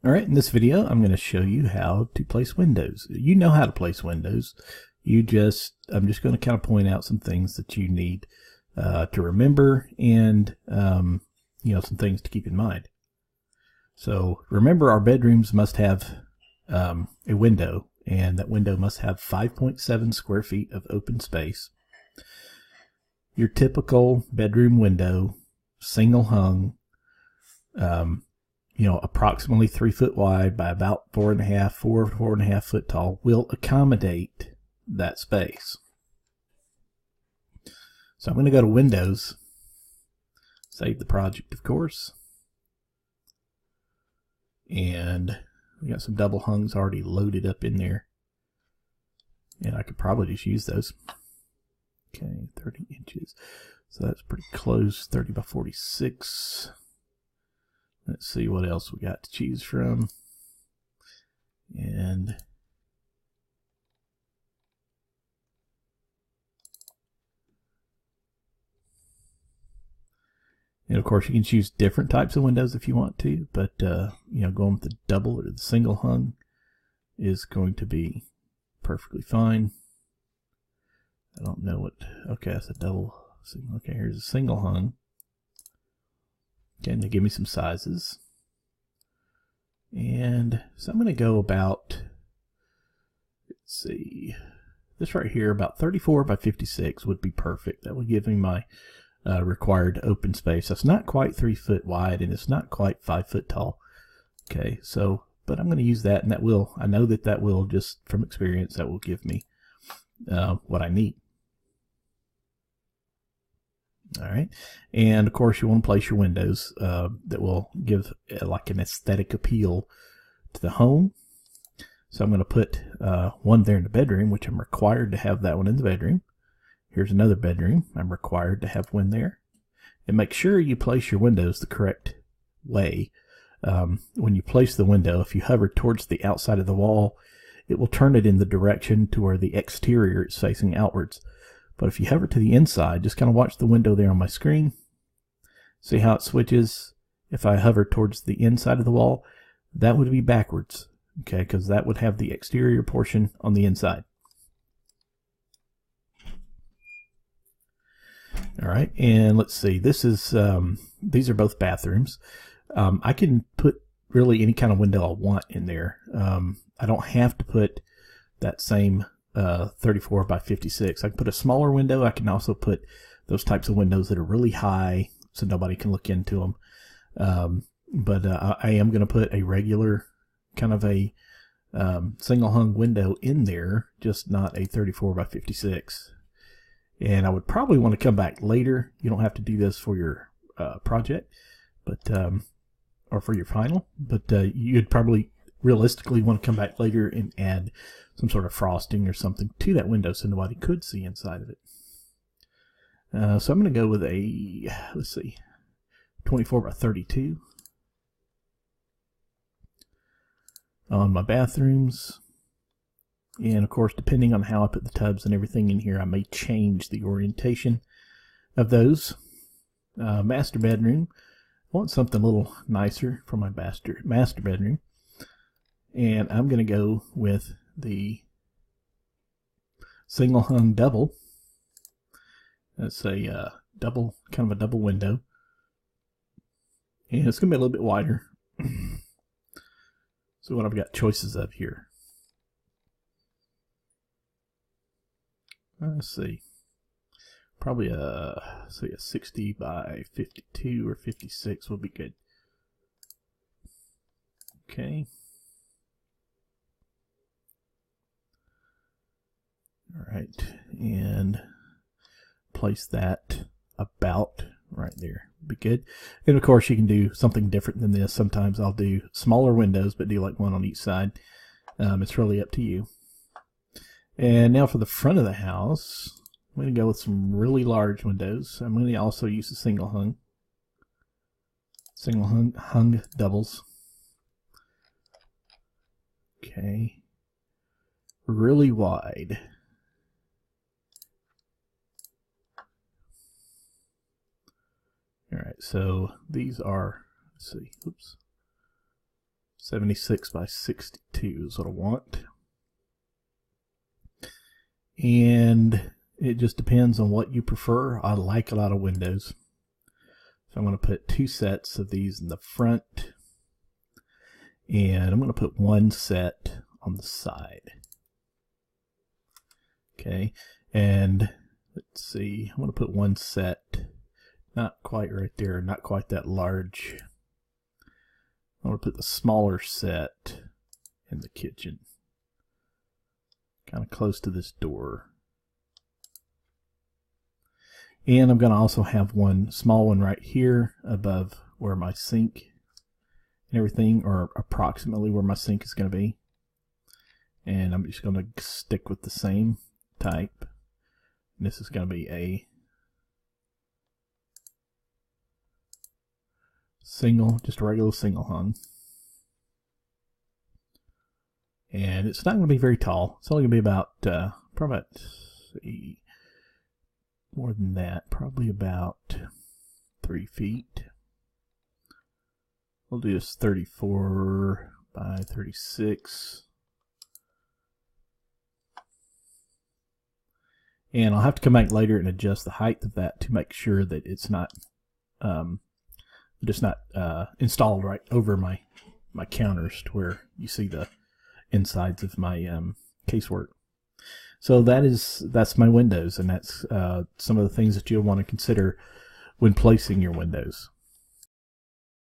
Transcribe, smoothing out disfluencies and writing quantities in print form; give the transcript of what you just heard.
Alright, in this video I'm going to show you how to place windows. You know how to place windows. I'm just going to kind of point out some things that you need to remember and some things to keep in mind. So remember, our bedrooms must have a window, and that window must have 5.7 square feet of open space. Your typical bedroom window, single hung, approximately 3 foot wide by about 4.5 foot tall, will accommodate that space. So I'm going to go to Windows, save the project, of course, and we got some double hungs already loaded up in there, and I could probably just use those. Okay, 30 inches, so that's pretty close. 30 by 46. Let's see what else we got to choose from. And of course you can choose different types of windows if you want to, but going with the double or the single hung is going to be perfectly fine. I don't know what, okay, that's a double. Okay, here's a single hung. Okay, and they give me some sizes. And so I'm going to go about, let's see, this right here, about 34 by 56 would be perfect. That would give me my required open space. That's not quite 3 foot wide, and it's not quite 5 foot tall. Okay, so, but I'm going to use that, and that will, I know that will, just from experience, that will give me what I need. All right, and of course you want to place your windows that will give like an aesthetic appeal to the home. So I'm going to put one there in the bedroom, which I'm required to have that one in the bedroom. Here's another bedroom. I'm required to have one there. And make sure you place your windows the correct way. When you place the window, if you hover towards the outside of the wall, it will turn it in the direction to where the exterior is facing outwards. But if you hover to the inside, just kind of watch the window there on my screen. See how it switches? If I hover towards the inside of the wall, that would be backwards, okay, because that would have the exterior portion on the inside. All right, and let's see, this is these are both bathrooms. I can put really any kind of window I want in there. I don't have to put that same 34 by 56. I can put a smaller window. I can also put those types of windows that are really high so nobody can look into them. But I am going to put a regular kind of a single hung window in there, just not a 34 by 56. And I would probably want to come back later. You don't have to do this for your project, but or for your final, but you'd probably realistically want to come back later and add some sort of frosting or something to that window so nobody could see inside of it. So I'm going to go with a, let's see, 24 by 32 on my bathrooms. And of course, depending on how I put the tubs and everything in here, I may change the orientation of those. Master bedroom. I want something a little nicer for my master bedroom. And I'm going to go with the single hung double. That's a double, kind of a double window. And it's going to be a little bit wider. So what I've got choices of here. Let's see. Probably say a 60 by 52 or 56 will be good. Okay. All right, and place that about right there. Be good. And of course, you can do something different than this. Sometimes I'll do smaller windows, but do like one on each side. It's really up to you. And now for the front of the house, I'm going to go with some really large windows. I'm going to also use the single hung doubles. Okay, really wide. All right, so these are, let's see, oops, 76 by 62 is what I want. And it just depends on what you prefer. I like a lot of windows. So I'm going to put 2 sets of these in the front. And I'm going to put 1 set on the side. Okay, and let's see, I'm going to put 1 set, not quite right there, not quite that large. I'm going to put the smaller set in the kitchen, kind of close to this door. And I'm going to also have 1 small one right here above where my sink and everything, or approximately where my sink is going to be. And I'm just going to stick with the same type. And this is going to be a single, just a regular single hung. And it's not going to be very tall. It's only going to be about, probably about, see, more than that, probably about 3 feet. We'll do this 34 by 36. And I'll have to come back later and adjust the height of that to make sure that it's not just not installed right over my counters to where you see the insides of my casework. So that's my windows, and that's some of the things that you'll want to consider when placing your windows.